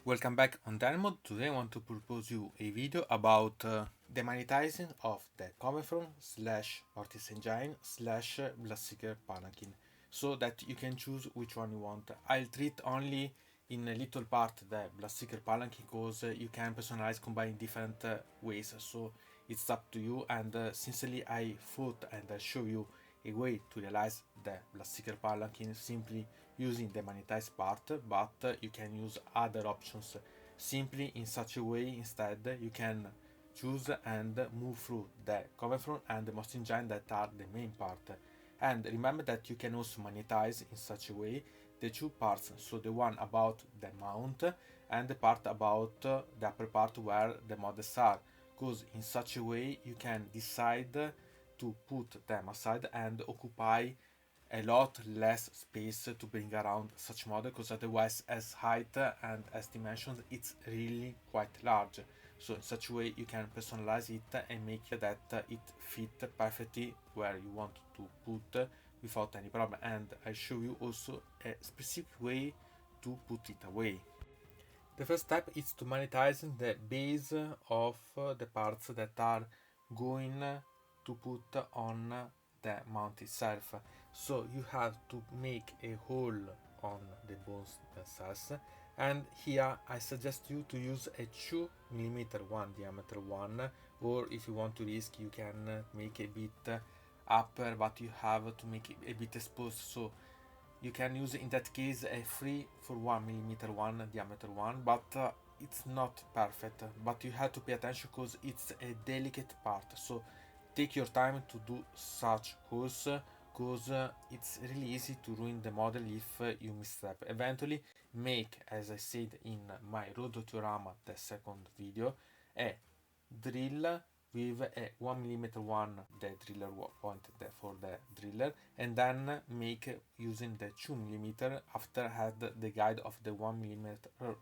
Welcome back on Diorama. Today I want to propose you a video about the magnetizing of the Coven Throne / Mortis Engine / Bloodseeker Palanquin, so that you can choose which one you want. I'll treat only in a little part the Bloodseeker Palanquin because you can personalize combine different ways, so it's up to you. And sincerely I thought and I'll show you a way to realize the Bloodseeker Palanquin simply using the magnetized part, but you can use other options simply in such a way. Instead you can choose and move through the Coven Throne and the Mortis Engine that are the main part. And remember that you can also magnetize in such a way the two parts, so the one about the mount and the part about the upper part where the models are, because in such a way you can decide to put them aside and occupy a lot less space to bring around such model, because otherwise as height and as dimensions it's really quite large. So in such a way you can personalize it and make that it fit perfectly where you want to put without any problem. And I show you also a specific way to put it away. The first step is to magnetize the base of the parts that are going to put on the mount itself. So you have to make a hole on the bones themselves, and here I suggest you to use a 2mm one diameter one, or if you want to risk you can make a bit upper, but you have to make it a bit exposed, so you can use in that case a 3 for 1mm one diameter one, but it's not perfect. But you have to pay attention because it's a delicate part, so take your time to do such holes, because it's really easy to ruin the model if you misstep. Eventually make, as I said in my road to Diorama, the second video, a drill with a 1mm one, the driller point for the driller, and then make using the 2mm after had the guide of the 1mm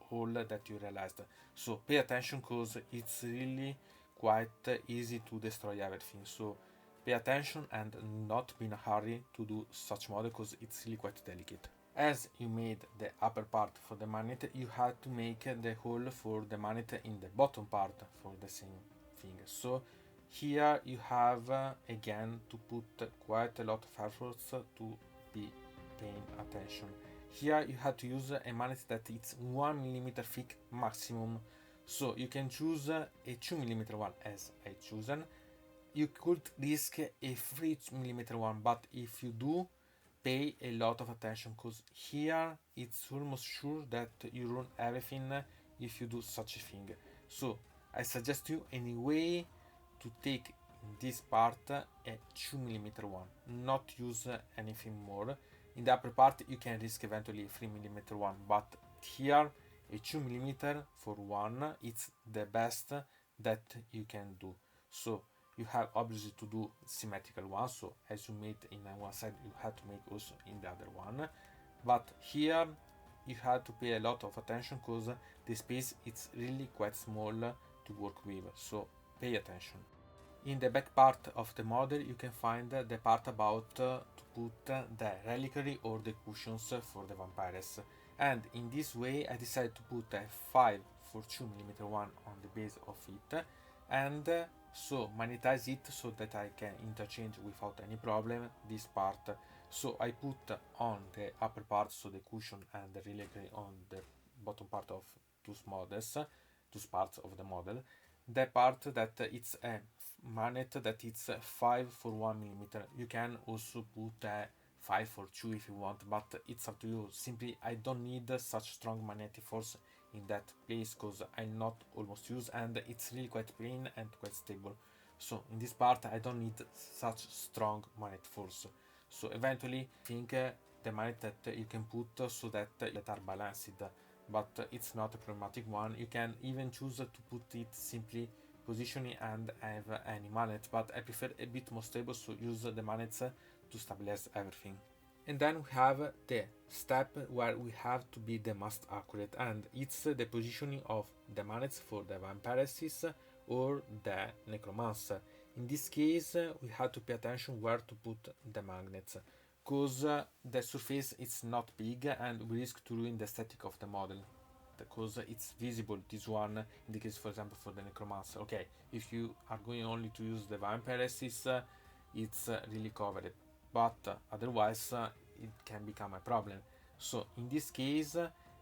hole that you realized. So pay attention because it's really quite easy to destroy everything, so pay attention and not be in a hurry to do such model because it's really quite delicate. As you made the upper part for the magnet, you had to make the hole for the magnet in the bottom part for the same thing. So here you have again to put quite a lot of efforts to be paying attention. Here you have to use a magnet that it's 1mm thick maximum, so you can choose a 2mm one as I chosen. You could risk a 3mm one, but if you do, pay a lot of attention because here it's almost sure that you ruin everything if you do such a thing. So I suggest you anyway to take in this part a 2mm one, not use anything more. In the upper part you can risk eventually a 3mm one, but here a 2mm for one it's the best that you can do. So you have obviously to do symmetrical one, so as you made in one side you have to make also in the other one, but here you have to pay a lot of attention because the space it's really quite small to work with, so pay attention. In the back part of the model you can find the part about to put the reliquary or the cushions for the vampires, and in this way I decided to put a 5 for 2mm one on the base of it, and so magnetize it so that I can interchange without any problem this part. So I put on the upper part, so the cushion and the reliquary on the bottom part of two models, two parts of the model, the part that it's a magnet that it's 5 for 1mm. You can also put a 5 for 2 if you want, but it's up to you. Simply I don't need such strong magnetic force in that place because I not almost use, and it's really quite plain and quite stable. So in this part I don't need such strong magnet force. So eventually I think the magnet that you can put so that are balanced, but it's not a problematic one. You can even choose to put it simply positioning and have any magnet, but I prefer a bit more stable, so use the magnets to stabilize everything. And then we have the step where we have to be the most accurate, and it's the positioning of the magnets for the vampiresis or the necromancer. In this case we have to pay attention where to put the magnets, because the surface is not big and we risk to ruin the aesthetic of the model. because it's visible, this one, in the case for example for the necromancer. Okay, if you are going only to use the vampire resist, it's really covered, but otherwise it can become a problem. So in this case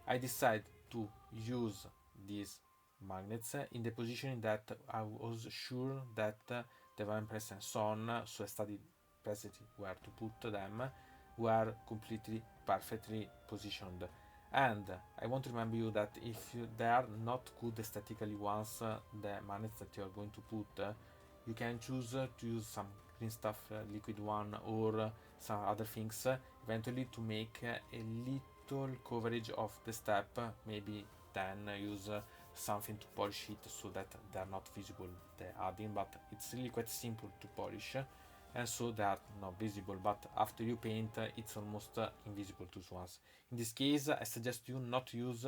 I decide to use these magnets in the position that I was sure that the vampires and so on, so I studied precisely where to put them, were completely perfectly positioned. And I want to remind you that if they are not good aesthetically once the magnets that you are going to put, you can choose to use some green stuff, liquid one, or some other things eventually to make a little coverage of the step, maybe then use something to polish it so that they are not visible, the adding, but it's really quite simple to polish, and so they are not visible, but after you paint it's almost invisible to ones. In this case I suggest you not to use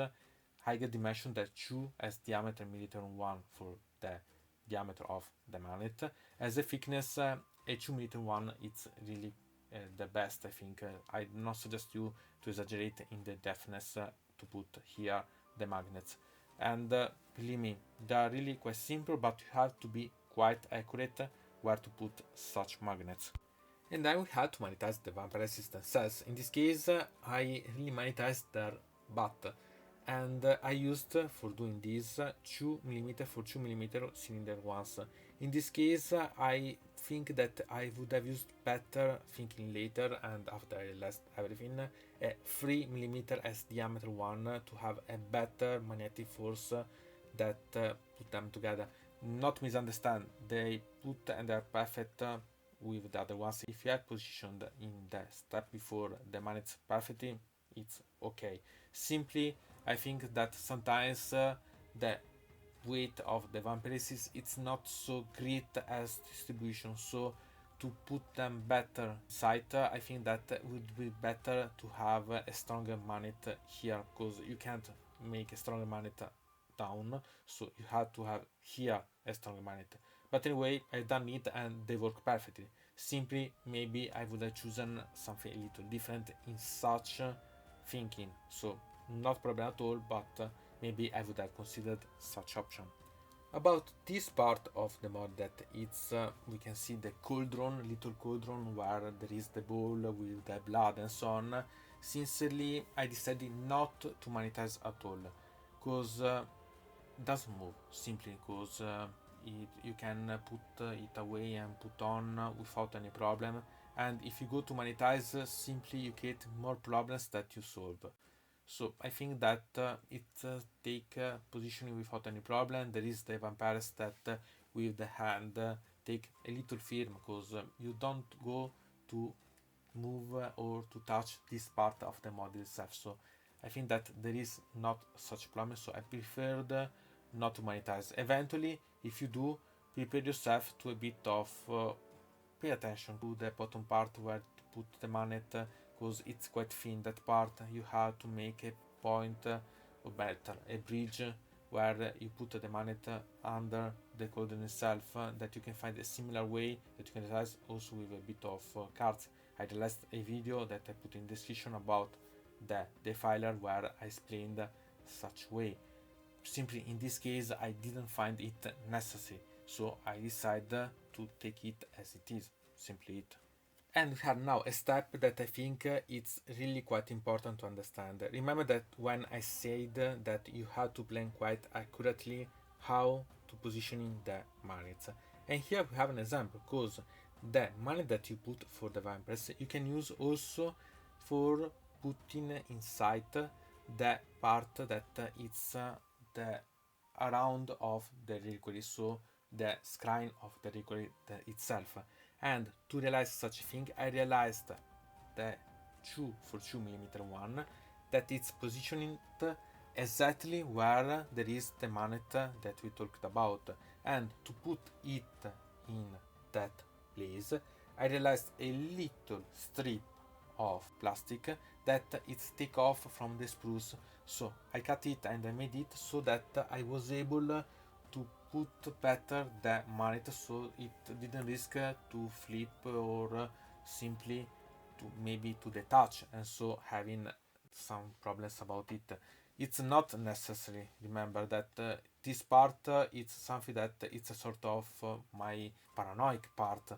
higher dimension than 2 as diameter millimeter 1 for the diameter of the magnet. As a thickness, a 2 mm one it's really the best, I think. I do not suggest you to exaggerate in the depthness to put here the magnets. And believe me, they are really quite simple, but you have to be quite accurate where to put such magnets. And then we had to magnetize the vampire resistant cells. In this case, I really magnetized their butt, and I used for doing this 2 mm for 2 mm cylinder ones. In this case, I think that I would have used better, thinking later and after I realized everything, a 3 mm as diameter one to have a better magnetic force that put them together. Not misunderstand, they put and they're perfect with the other ones. If you are positioned in the step before the magnets perfectly, it's okay. Simply, I think that sometimes the weight of the vampiresis it's not so great as distribution, so to put them better site, I think that would be better to have a stronger magnet here, because you can't make a stronger magnet down, so you have to have here a stronger magnet. But anyway, I've done it and they work perfectly. Simply, maybe I would have chosen something a little different in such thinking, so not problem at all, but maybe I would have considered such option. About this part of the mod, that it's we can see the cauldron, little cauldron where there is the bowl with the blood and so on. Sincerely, I decided not to magnetize at all, because it doesn't move, simply because you can put it away and put on without any problem, and if you go to magnetize, simply you get more problems that you solve. So I think that it take positioning without any problem. There is the vampires that with the hand take a little firm, because you don't go to move or to touch this part of the model itself. So I think that there is not such problem, so I preferred not to magnetize. Eventually, if you do, prepare yourself to a bit of pay attention to the bottom part where to put the magnet, because it's quite thin, that part. You have to make a point, or better, a bridge where you put the magnet under the cauldron itself, that you can find a similar way that you can realize also with a bit of cards. I realized a video that I put in description about the defiler where I explained such way. Simply in this case I didn't find it necessary, so I decided to take it as it is, simply it. And we have now a step that I think it's really quite important to understand. Remember that when I said that you have to plan quite accurately how to positioning the magnets. And here we have an example, because the magnet that you put for the vampires you can use also for putting inside the part that it's the around of the reliquary, so the screen of the reliquary itself. And to realize such a thing, I realized the 2 for 2 mm one, that it's positioning exactly where there is the magnet that we talked about. And to put it in that place, I realized a little strip of plastic that it's take off from the spruce. So I cut it and I made it so that I was able to put better the magnet, so it didn't risk to flip or simply to maybe to detach, and so having some problems about it. it's not necessary. Remember that this part it's something that it's a sort of my paranoid part,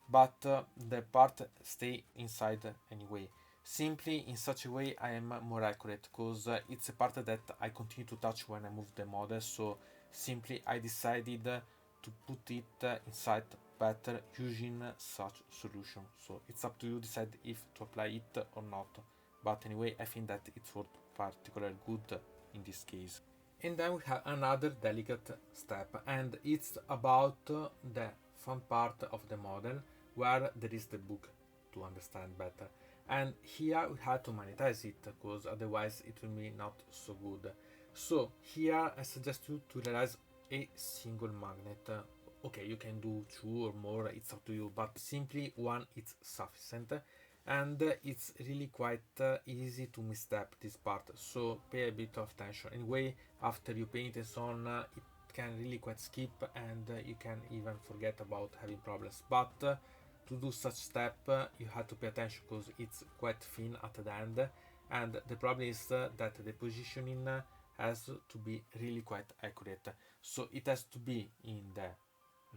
but the part stay inside anyway. Simply in such a way I am more accurate, because it's a part that I continue to touch when I move the model, so simply I decided to put it inside better using such solution. So it's up to you decide if to apply it or not, but anyway I think that it's worth particularly good in this case. And then we have another delicate step, and it's about the front part of the model where there is the book, to understand better. And here we have to magnetize it, because otherwise it will be not so good. So here I suggest you to realize a single magnet. Okay, you can do two or more, it's up to you, but simply one is sufficient. And it's really quite easy to misstep this part, so pay a bit of attention. Anyway, after you paint and so on, it can really quite skip, and you can even forget about having problems. But to do such step, you have to pay attention, because it's quite thin at the end, and the problem is that the positioning has to be really quite accurate. So it has to be in the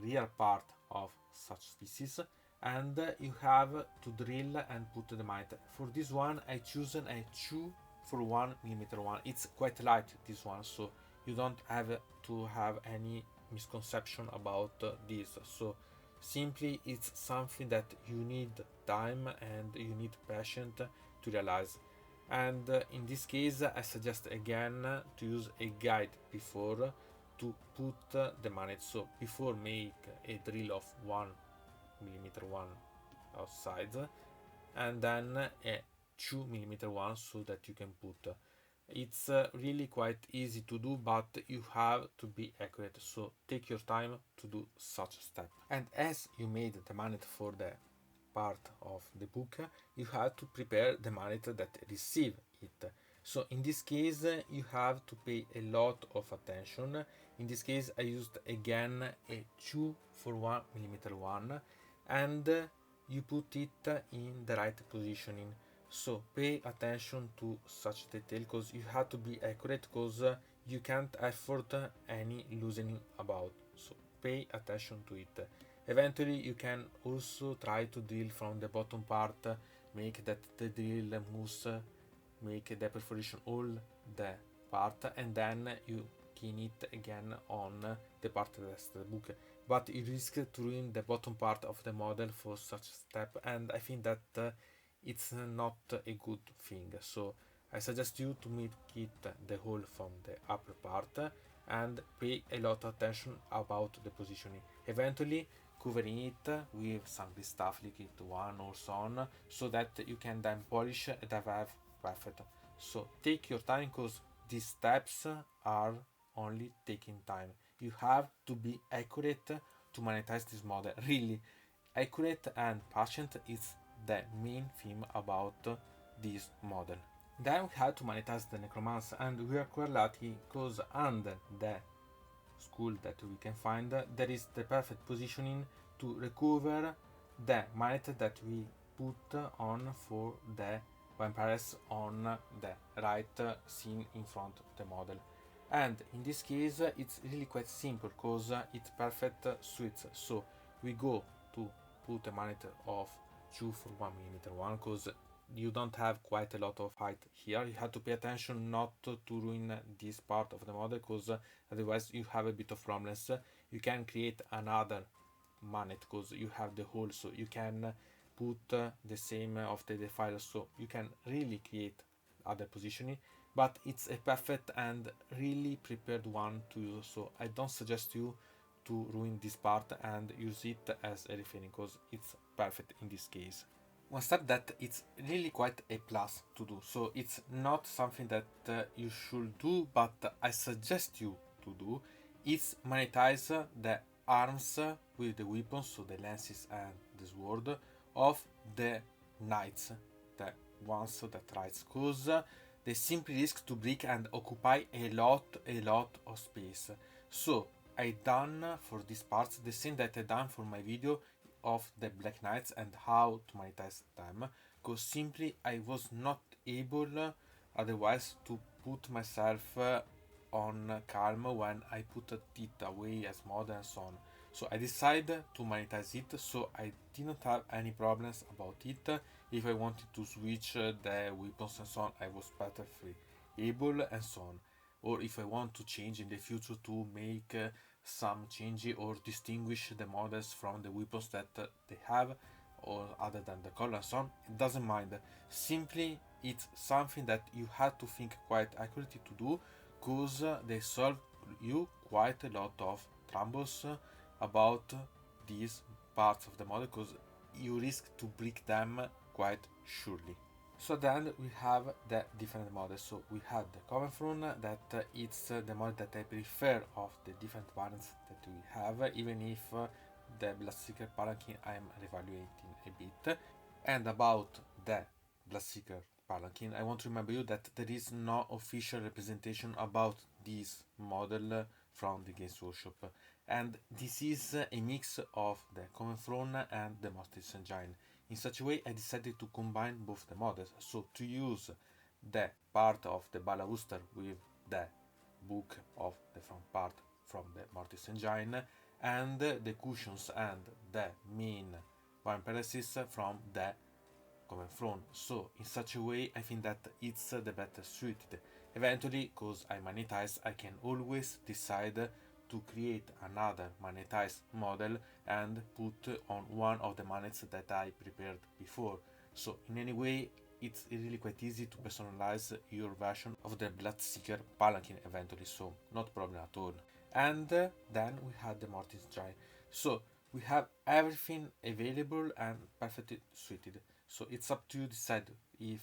real part of such species, and you have to drill and put the magnet. For this one I chosen a 2 for 1 millimeter one. It's quite light, this one, so you don't have to have any misconception about this. So simply it's something that you need time and you need patience to realize. And in this case I suggest again to use a guide before to put the magnet. So before make a drill of 1 millimeter one outside, and then a 2 millimeter one, so that you can put. It's really quite easy to do, but you have to be accurate, so take your time to do such step. And as you made the magnet for the part of the book, you have to prepare the magnet that receive it. So in this case you have to pay a lot of attention. In this case I used again a 2 for 1 millimeter one, and you put it in the right positioning. So pay attention to such detail, because you have to be accurate, because you can't afford any loosening about. So pay attention to it. Eventually you can also try to drill from the bottom part, make that the drill moves, make the perforation all the part, and then you key it again on the part that's the book. But you risk to ruin the bottom part of the model for such step, and I think that it's not a good thing. So I suggest you to make it the hole from the upper part, and pay a lot of attention about the positioning. Eventually covering it with some grease stuff, liquid one or so on, so that you can then polish and have perfect. So take your time, because these steps are only taking time. You have to be accurate to magnetize this model. Really, accurate and patient is the main theme about this model. Then we have to magnetize the necromancer, and we are quite lucky, because under the school that we can find there is the perfect positioning to recover the magnet that we put on for the vampires on the right scene in front of the model. And in this case it's really quite simple, because it's perfect suits. So we go to put a magnet of 2 for 1 millimeter one, because you don't have quite a lot of height here. You have to pay attention not to ruin this part of the model, because otherwise you have a bit of problems. You can create another magnet, because you have the hole, so you can put the same of the defiler, so you can really create other positioning, but it's a perfect and really prepared one to use. So I don't suggest you to ruin this part and use it as a refining, because it's perfect in this case. One step that it's really quite a plus to do, so it's not something that you should do, but I suggest you to do, is magnetize the arms with the weapons, so the lances and the sword of the knights, the ones that rides, because they simply risk to break and occupy a lot of space. So I done for these parts the same that I done for my video of the Black Knights and how to magnetize them, because simply I was not able otherwise to put myself on calm when I put it away as mod and so on. So I decided to magnetize it, so I didn't have any problems about it. If I wanted to switch the weapons and so on, I was better free able and so on. Or if I want to change in the future to make some change or distinguish the models from the weapons that they have, or other than the color and so on, it doesn't mind. Simply it's something that you have to think quite accurately to do, because they solve you quite a lot of troubles about these parts of the model, because you risk to break them quite surely. So then we have the different models. So we had the Coven Throne, that it's the model that I prefer of the different variants that we have, even if the Bloodseeker Palanquin I am reevaluating a bit. And about the Bloodseeker Palanquin, I want to remember you that there is no official representation about this model from the Games Workshop, and this is a mix of the Coven Throne and the Mortis Engine. In such a way, I decided to combine both the models, so to use the part of the booster with the book of the front part from the Mortis Engine, and the cushions and the main Warm Paralysis from the Coven Throne. So in such a way, I think that it's the better suited. Eventually, because I magnetize, I can always decide to create another magnetized model and put on one of the magnets that I prepared before. So in any way, it's really quite easy to personalize your version of the Bloodseeker Palanquin eventually, so not problem at all. And then we had the Mortis Engine. So we have everything available and perfectly suited. So it's up to you to decide if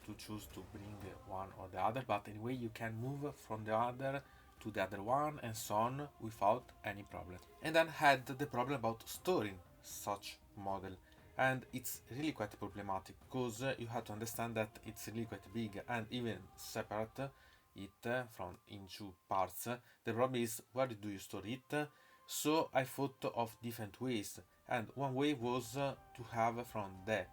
to choose to bring one or the other, but anyway you can move from the other to the other one and so on without any problem. And then had the problem about storing such model, and it's really quite problematic, because you have to understand that it's really quite big, and even separate it from into parts, the problem is where do you store it. So I thought of different ways, and one way was to have from the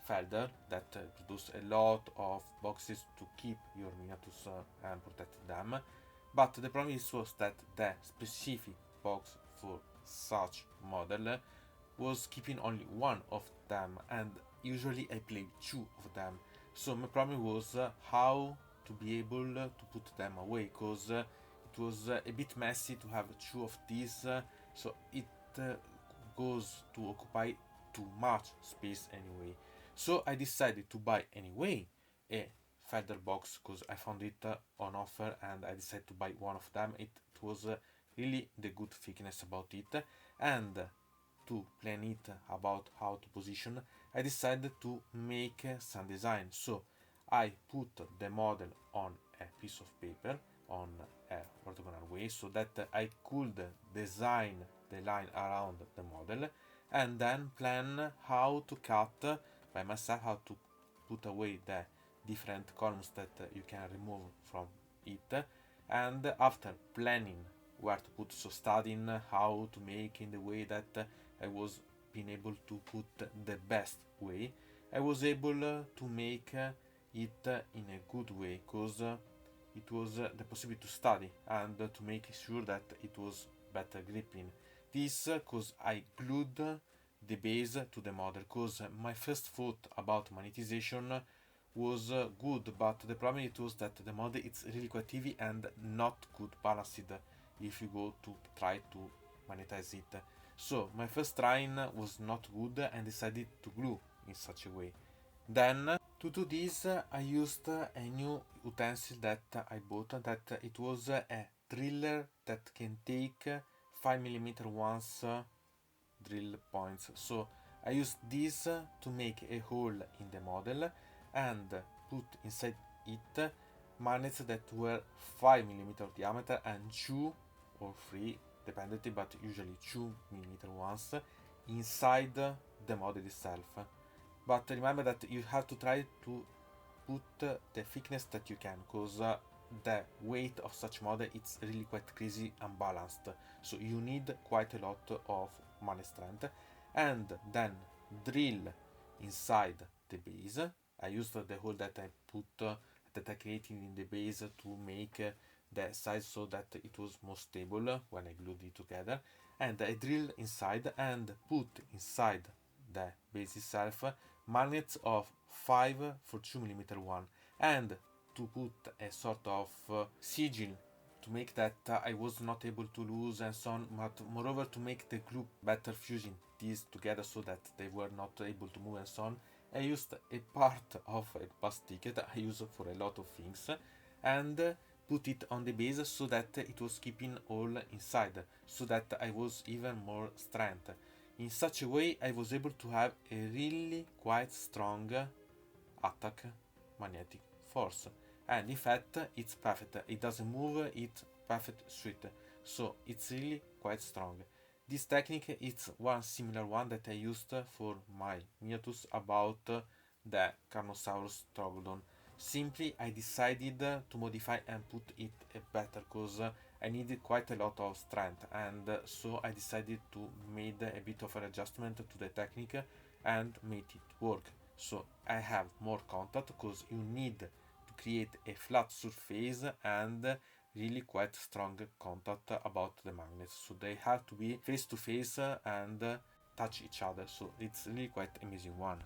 Feldherr that produce a lot of boxes to keep your miniatures and protect them. But the problem was that the specific box for such model was keeping only one of them, and usually I play two of them. So my problem was how to be able to put them away, because it was a bit messy to have two of these, so it goes to occupy too much space anyway. So I decided to buy anyway a Feldherr box, because I found it on offer and I decided to buy one of them. It was really the good thickness about it, and to plan it about how to position, I decided to make some design. So I put the model on a piece of paper on a orthogonal way, so that I could design the line around the model, and then plan how to cut by myself, how to put away the different columns that you can remove from it, and after planning where to put, so studying how to make in the way that I was being able to put the best way, I was able to make it in a good way, because it was the possibility to study and to make sure that it was better gripping. This because I glued the base to the model, because my first thought about monetization was good, but the problem it was that the model it's really quite heavy and not good balanced if you go to try to monetize it. So my first trying was not good and decided to glue in such a way. Then to do this I used a new utensil that I bought, that it was a driller that can take 5mm once drill points. So I used this to make a hole in the model and put inside it magnets that were 5mm diameter and 2 or 3 depending, but usually 2mm ones inside the model itself. But remember that you have to try to put the thickness that you can, because the weight of such model it's really quite crazy unbalanced, so you need quite a lot of magnet strength. And then drill inside the base. I used the hole that I put that I created in the base to make the size so that it was more stable when I glued it together. And I drilled inside and put inside the base itself magnets of 5 for 2mm one, and to put a sort of sigil to make that I was not able to lose and so on, but moreover to make the glue better fusing these together so that they were not able to move and so on. I used a part of a past ticket I use for a lot of things and put it on the base so that it was keeping all inside, so that I was even more strength. In such a way I was able to have a really quite strong attack magnetic force, and in fact it's perfect, it doesn't move, it's perfect suit, so it's really quite strong. This technique is one similar one that I used for my miniatures about the Carnosaurus Troglodon. Simply I decided to modify and put it better because I needed quite a lot of strength, and so I decided to make a bit of an adjustment to the technique and make it work. So I have more contact because you need to create a flat surface and really quite strong contact about the magnets, so they have to be face to face and touch each other, so it's really quite amazing one.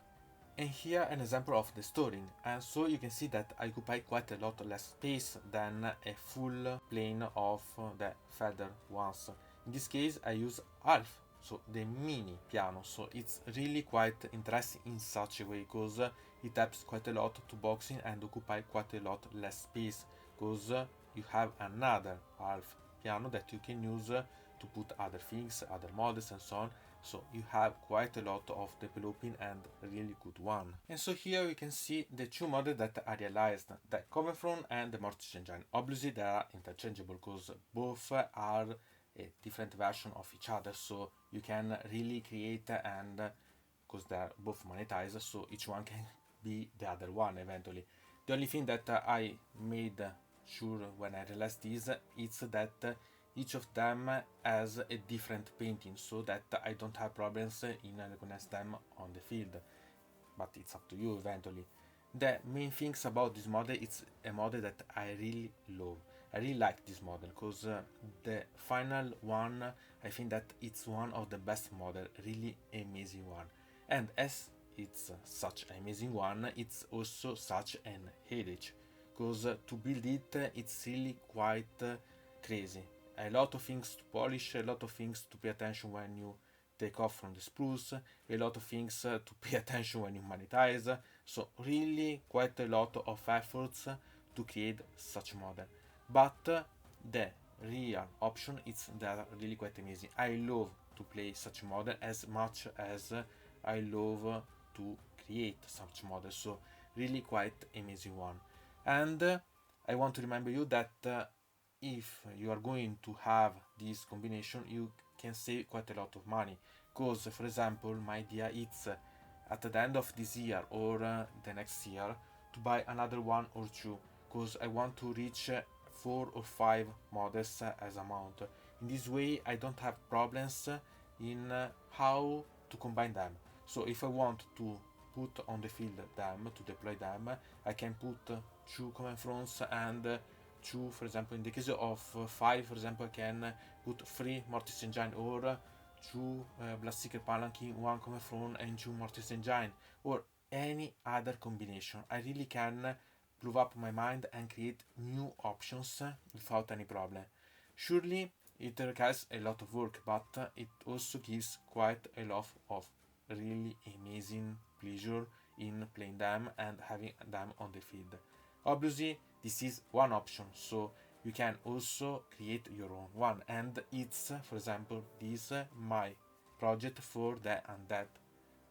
And here an example of the storing, and so you can see that I occupy quite a lot less space than a full plane of the Feldherr ones. In this case I use half, so the mini piano, so it's really quite interesting in such a way because it helps quite a lot to boxing and occupy quite a lot less space, because you have another half piano that you can use to put other things, other models and so on. So you have quite a lot of developing and really good one. And so here we can see the two models that I realized, the Coven Throne and the Mortis Engine. Obviously they are interchangeable because both are a different version of each other, so you can really create, and because they are both monetized, so each one can be the other one eventually. The only thing that I made sure when I realized this is that each of them has a different painting, so that I don't have problems in recognize them on the field, but it's up to you eventually. The main things about this model, it's a model that I really love. I really like this model because the final one, I think that it's one of the best model, really amazing one. And as it's such an amazing one, it's also such an headache, because to build it, it's really quite crazy. A lot of things to polish, a lot of things to pay attention when you take off from the spruce, a lot of things to pay attention when you magnetize, so really quite a lot of efforts to create such model. But the real option is that are really quite amazing. I love to play such model as much as I love to create such models, so really quite amazing one. And I want to remind you that if you are going to have this combination, you can save quite a lot of money, because for example my idea is at the end of this year or the next year to buy another one or two, because I want to reach 4 or 5 models as amount. In this way I don't have problems in how to combine them. So if I want to put on the field them, to deploy them, I can put 2 Coven Thrones and 2, for example, in the case of 5, for example, I can put 3 Mortis Engine, or 2 Bloodseeker Palanquin, 1 Coven Throne and 2 Mortis Engine, or any other combination. I really can blow up my mind and create new options without any problem. Surely it requires a lot of work, but it also gives quite a lot of really amazing pleasure in playing them and having them on the field. Obviously this is one option, so you can also create your own one, and it's for example this my project for the Undead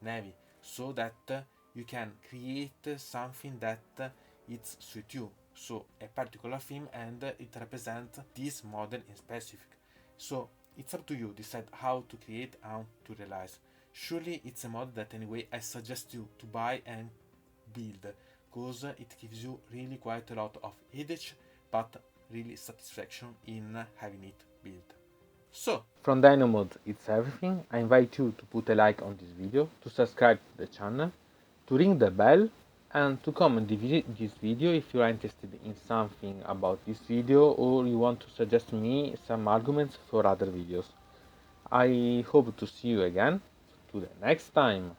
Navy, so that you can create something that it's suit you, so a particular theme, and it represents this model in specific. So it's up to you decide how to create and to realize. Surely it's a model that anyway I suggest you to buy and build, because it gives you really quite a lot of headache, but really satisfaction in having it built. So, from Dino Mode it's everything. I invite you to put a like on this video, to subscribe to the channel, to ring the bell, and to comment this video if you are interested in something about this video or you want to suggest me some arguments for other videos. I hope to see you again to the next time.